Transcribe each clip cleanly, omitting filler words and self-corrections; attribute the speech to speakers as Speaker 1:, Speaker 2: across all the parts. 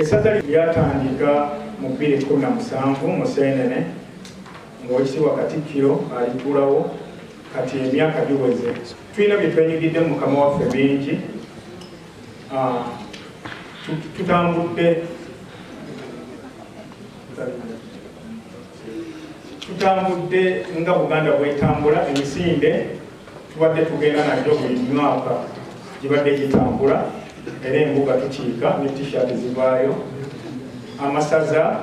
Speaker 1: Essaza lyatandika mu 2017 Museenene ng'Oweekitiibwa Katikkiro alituulawo kati emyaka giweze. Tulina bye twenyigidde mu Mukama waffe bingi. Tutambudde nga Buganda bwetambula, emisinde tubadde tugenda nagyo buli mwaka gibadde gitambula era embuga tukiika ne t-shirt zivaayo. Amasaza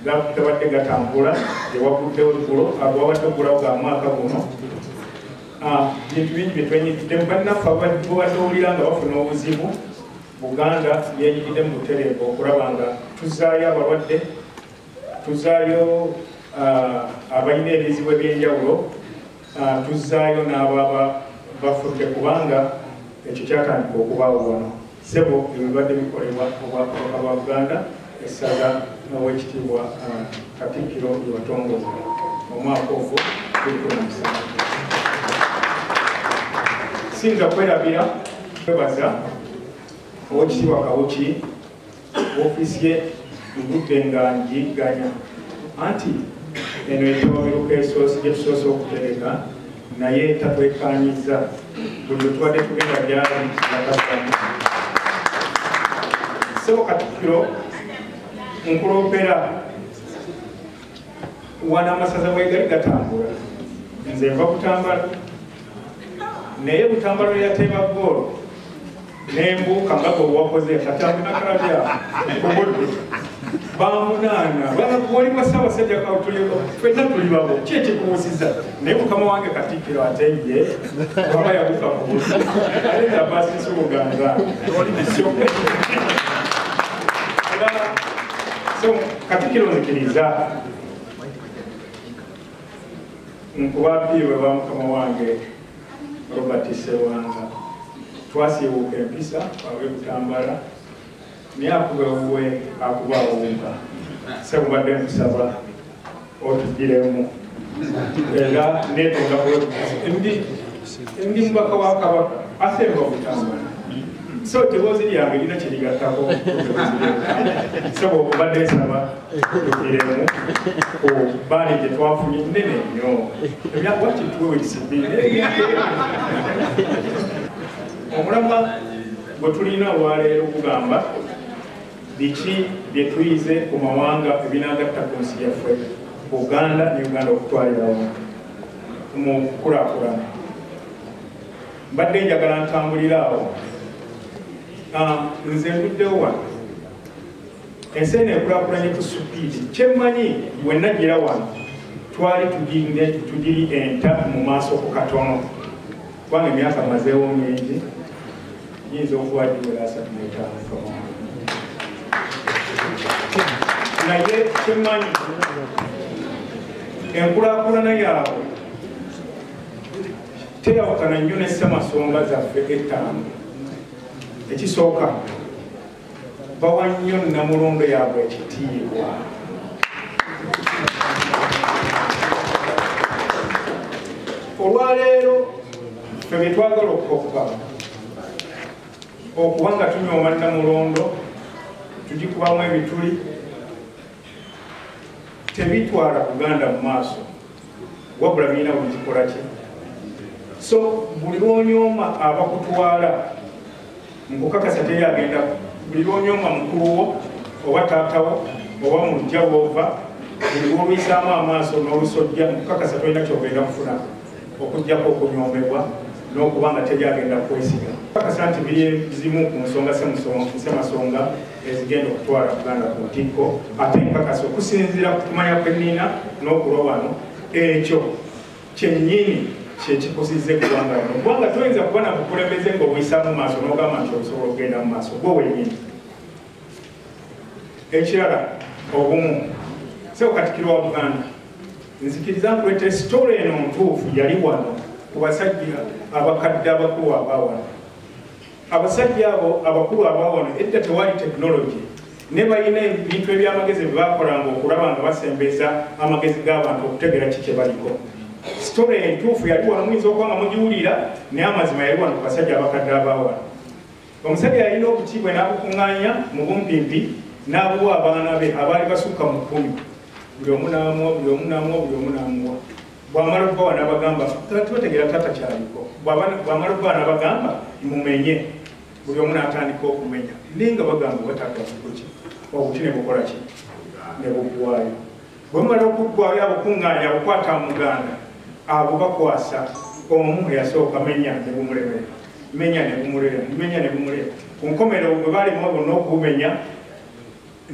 Speaker 1: gabadde gatambula ewaguddewo eggulo agwabadde oggulawo ga mwaka guno. Bintu bingi bye twenyigidde bannaffe abadde owulira nga bafuna obuzibu. Buganda yenyigidde mu butereevu okulaba nga tuzaayo abalwadde, tuzaayo abalina ebizibu ebyenjawulo, tuzaayo n'ababa bafudde kubanga ekyo kyatandika okubaawo wano. Ssebo ebibadde bikolebwa Obwakabaka bwa Buganda essaza n'Oweekitiibwa Katikkiro gye batongoza omwaka ogwo 2017. Sinza kwerabira kwebaza Oweekitiibwa Kawuki woofiisi ye ngudde nga ngigganya anti eno etewamiruka gye tusoose okutereka naye tatwekanyiza buli lwe tubadde tugenda gyali yakasamu. Ssebo Katikkiro nkuloopera wana amasaza bwegali gatambula, nze nva Butambala naye Butambala lwe yateeba ggoolo nembuuka nga bwe wakoze katambi nakalabya kubudde bamunaana wali wa Ssaabasajja Kawuki ffenna tuli babo ki ekikubuusiza naye Mukama wange Katikkiro ate ye waba yabuuka ku buzi ale nga baasisi Buganda. So Katikkiro nzikiriza nkubapiirwe ba Mukama wange Robert Sewanga twasiibuuka empisa awe Butambala naye akubewuwe akubawumba sekubadde nkusaba otugiremu era neetonda ndi mubaka wa Kabaka asemba Butambala so eddoboozi lyange lina kyerigattako saba okubadde nsaba tugiremu baani gye twafunye nnene nnyo ebyawakituwewe disipline omulamwa gwe tulina olwaleero okugamba biki bye tuyize ku mawanga ebinagatta ku nsi yaffe Buganda ne Uganda okutwalirawo mu kukulaakulana. Mbadde njagala ntambulira awo. Nze nduddewo wano ensi eno ekulaakulanye ku supiidi. Kyemmanyi bwe najjira wano twali tugiri enta mu maaso ku katono kubanga emyaka mazeewo mingi yinza okuba giwera 35. Naye kyemmanyi enkulaakulana yaabwe teyawukana nnyo ne Ssemasonga zaffe ettaano. Ekisooka bawa nnyo Namulondo yaabwe ekitiibwa. Olwaleero ffe bye twagala okukopa okuba nga tunyooma Namulondo tugikubamu ebituli tebitwala Buganda mu maaso wabula birina bwekikola ki. So buli lwonyooma abakutwala nkukakasa teri agenda, buli lwonyooma mukuluwo oba taatawo oba mujja wova buli lwolwisaamu amaaso n'olusojja nkukakasa tolina kyogenda kufuna okugjako okunyoomebwa n'okuba nga teri agenda kwesiga. Nkukakasa nti biri ezimu ku nsonga Ssemasonga ezigenda okutwala Buganda ku ntikko ate nkakasa okusinziira ku kumanya kwennina n'okulwa wano ekyo kyennyini kyekikuzizza eggwanga lino. Kubanga toyinza kuba na bukulembeze ng'obuyisaamu maaso n'ogamba nti osobola okugenda mu maaso gwe wennyini. Ekirala obumu. Ssebo Katikkiro wa Buganda nzikiriza nkuleeta esitole eno ntuufu yali wano ku basajja abakadde abakulu abaawano. Abasajja abo abakulu abaawano edda tewali tekinologi ne balina ebintu ebyamagezi bye baakolanga okulaba nga basembeza amagezi g'abantu okutegeera ki kye baliko. Sitole entuufu yali wano muyinza okuba nga mugiwulira naye amazima yali wano ku basajja abakadde abaawano. Omusajja yalina obutiibwe n'abukuŋŋaanya mu bumpimpi n'abuwa abaana be abaali basukka mu 10 buli omu n'amuwa bw'amala okubawa n'abagamba tubategeera tata kyaliko bw'amala okubawa n'abagamba mumenye buli omu n'atandika okumenya naye nga bagamba batakakuki obuti ne bukola ki ne buggwayo bwe mumala okuggwayo abukuŋŋaanya abukwata muganda abo bakwasa omu eyasooka menya ne bumulemera menya ne bumulera ku nkomerero bwe baalimu bonna okubumenya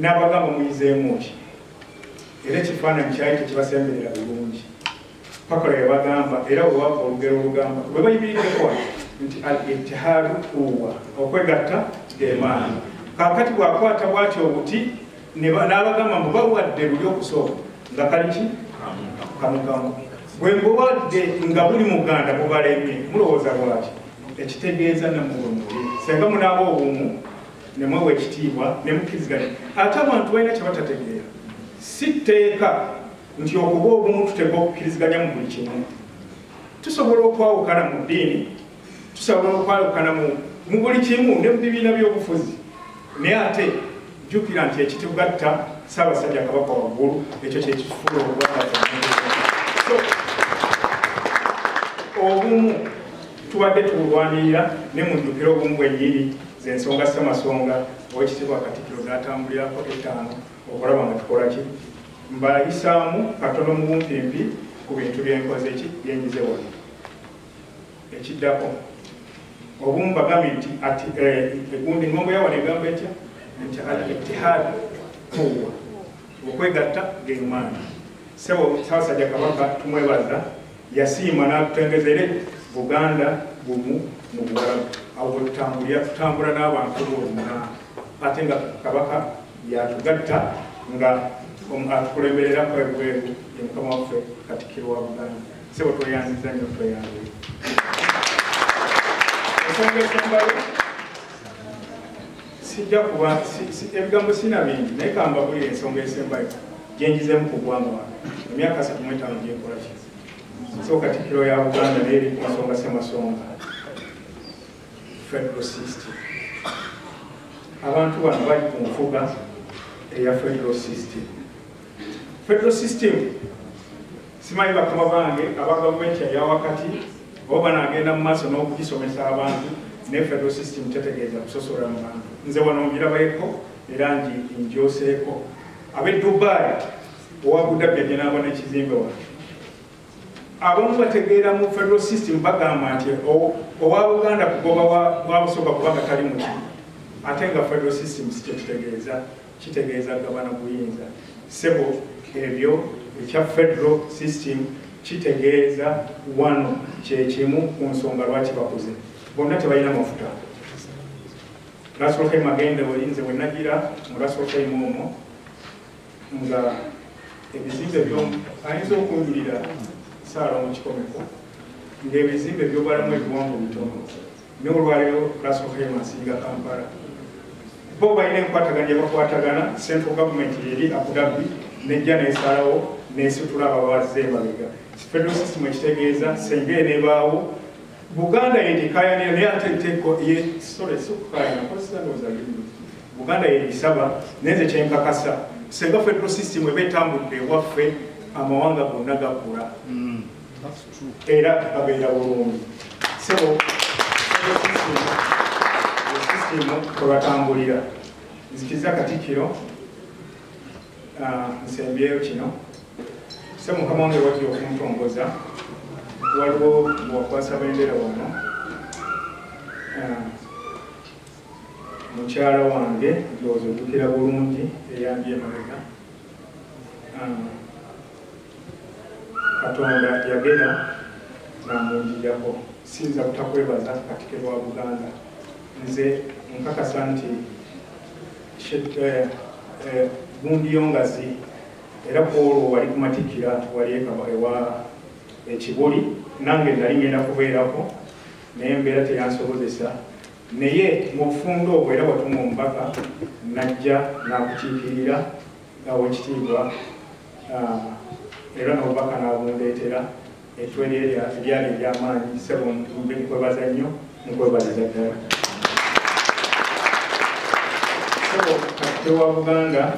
Speaker 1: n'abagamba muyizeemu ki era ekifaananyi kyali tekibasemberera bulungi pakola yabagamba era bwe wava olugero olugamba bwe bayibiriddeko nti al-ijtihaadu quwwa okwegatta gemaani kaakati bw'akwata bw'ati obuti n'abagamba mbu bawadde luli okusooka nga kali ki kamukamu bwe mbuwadde nga buli muganda bubalemye mulowooza lwaki ekitegeeza namulumuli senga munaaba obumu ne mwewa ekitiibwa ne mukkiriziganya ate abantu balina kye batategeera si tteeka nti okuba obumu tuteeka okukkiriziganya mu buli kimu tusobola okwawukana mu ddiini tusobola okwawukana mu buli kimu ne mu bibiina by'obufuzi naye ate jjukira nti ekitugatta Ssaabasajja Kabaka waggulu ekyo kyekifuula obwagaza obumu tubadde tubulwanirira ne mujjukira obumu bwennyini zensonga ssamasonga owekitiibwa Katikkiro zatambulirako 5 okulaba nga tukola ki mbayisaamu katono mu bumpimpi ku bintu byenkoze ki byenyize wano ekiddako obumu bagambye nti ati egundi ngombo yawa negamba etya nti al-ijtihaadu quwwa okwegatta gemaani sebo Ssaabasajja Kabaka tumwebaza yasiima n'atutengezere Buganda bumu mu Buganda awo tutambula n'abantu bonna ate nga Kabaka yatugatta nga atukulembererako ebweru ye Mukama waffe Katikkiro wa Buganda sebo tweyanziza nnyo tweyanzire ensonga esembayo sijja kuba ebigambo sina bingi naye kamba buli ensonga esembayo gyenjizemu ku ggwanga wange emyaka 35 gyenkola ki so Katikkiro ya Buganda neeri ku nsonga ssemasonga federal system abantu bano bali ku nfuga eya federal system simanyi bakama bange aba gavumenti ya wakati oba nagenda mu maaso n'okugisomesa abantu ne federal system tetegeeza kusosola mu bantu nze wano ngirabayeko era njooseeko ab'e Dubai owa Abu Dhabi ajja n'aba n'ekizimbe wano abamu bategeera mu federal system bagamba nti owa Buganda kugoba wabusooka kubanga tali mu kimu ate nga federal system si kyekitegeeza kitegeeza gabana buyinza sebo ebyo ekya federal system kitegeeza wano kyekimu ku nsonga lwaki bakuze bonna tebalina mafuta Russell Khaima agenda walinze wenagira mu Russell Khaima omwo nga ebizimbe ayinza okunjulira saala mu kikomeko ng'ebizimbe byobalamu ebiwanvu bitono ne olwaleero Russell Khaima asinga Kampala bo balina enkwataganya bakwatagana central government eri Abu Dhabi nejja nesalawo nesitula ababaze emabega federal system ekitegeeza senga enebaawo Buganda yendikayanira naye ate enteeko Buganda yendisaba neze kyenkakasa senga federal system eba etambudde ewaffe amawanga gonna gakula era gabeera bulungi sebo system kwebatambulira nzikiriza Katikkiro nsembyeyo kino se Mukama wange lwaki okuntongoza waliwo bwakwasa bendera wano mukyala wange ndowooza ojjukira bulungi eyambye emabega Katonda yagera namunjirako sinza butakwebaza Katikkiro wa Buganda nze nkakasa nti gundi yongazi era kwolwo wali kumatikira wali ewa ekibuli nange nali ngenda kubeerako naye embeera teyansobozesa naye mu bufundo obwo era watuma omubaka najja nakukiikirira Oweekitiibwa era n'obubaka n'abundeetera etweri eryali ery'amaanyi sebo nkwebaza nnyo nkwebaza ddala Katikkiro wa Buganda,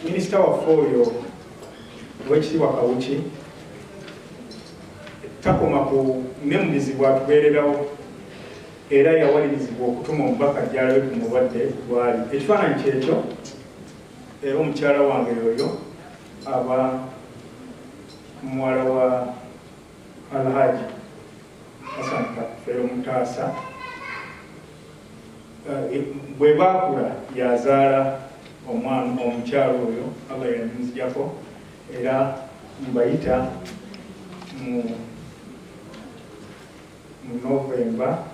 Speaker 1: Minisita waffe oyo Oweekitiibwa Kawuki takoma ku ne mu bizibu atubeererawo era yawalirizibwa okutuma omubaka gy'alabe ku mulwadde gwali. Ekifaananyi kyekyo era omukyala wange oyo aba muwala wa Alhaji Hassan Kafeero Mutaasa, bwe baakula yazaala omwana omukyala oyo aba yanzijako era mbayita mu Novemba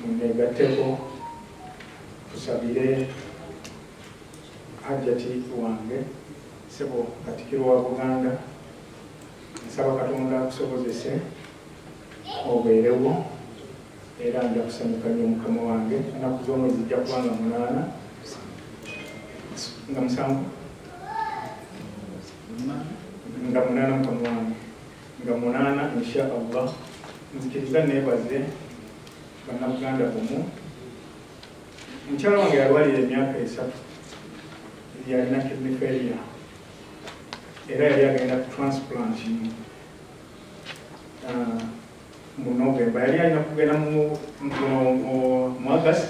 Speaker 1: muneegatteko tusabire Hajjati wange Ssebo Katikkiro wa Buganda, nsaba Katonda akusobozese obeerewo era nja kusanyuka nnyo Mukama wange. Ennaku z'omwezi zijja kuba nga 8 nga 7 nga 8 Mukama wange nga 8 insha Allah. Nzikiriza neebaze bannabuganda bumu. Mukyala wange yalwalira emyaka 3 yalina kidney failure era yali agenda ku transplant mu Novemba. Yali alina kugenda mu August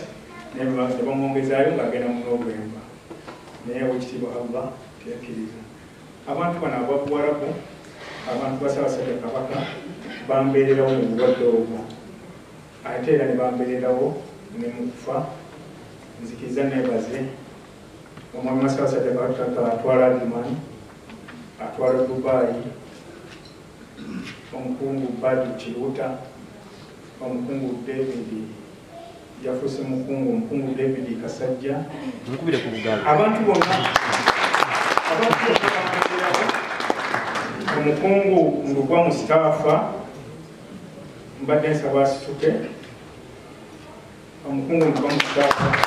Speaker 1: naye bamwongezaayo ng'agenda mu Novemba naye Oweekitiibwa Allah teyakkiriza. Abantu bano ababuwalabu, abantu ba Ssaabasajja Kabaka bambeererawo mu bulwadde obwo ate era ne bambeererawo ne mu kufa. Nzikiriza neebaze omwami wa Ssaabasajja Kabaka atwala Adimani, atwala Dubai, omukungu Badi Kiruta, omukungu David yafuuse omukungu David Kasajja, abantu bonna omukungu Ndugwa Mustafa mbadde nsaba asituke. Omukungu Ndugwa Mustafa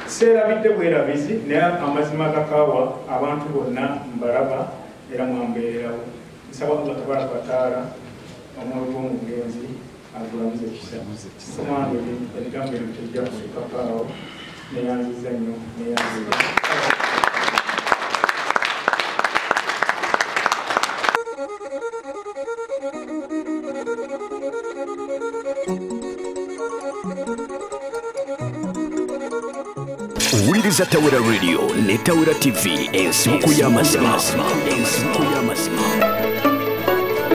Speaker 1: seerabidde bwerabizi naye amazima gakaawa abantu bonna mbalaba era mwambeererawo. Nsaba Allah tabaraka wa taala omwoyo gw'omugenzi agulamuze ekisa. Mwange ebigambo ebyo tejja kufikakaawo, neyanziza nnyo neyanziza.
Speaker 2: Wuliriza Tawera Radio ne Tawera TV ensibuko y'amazima.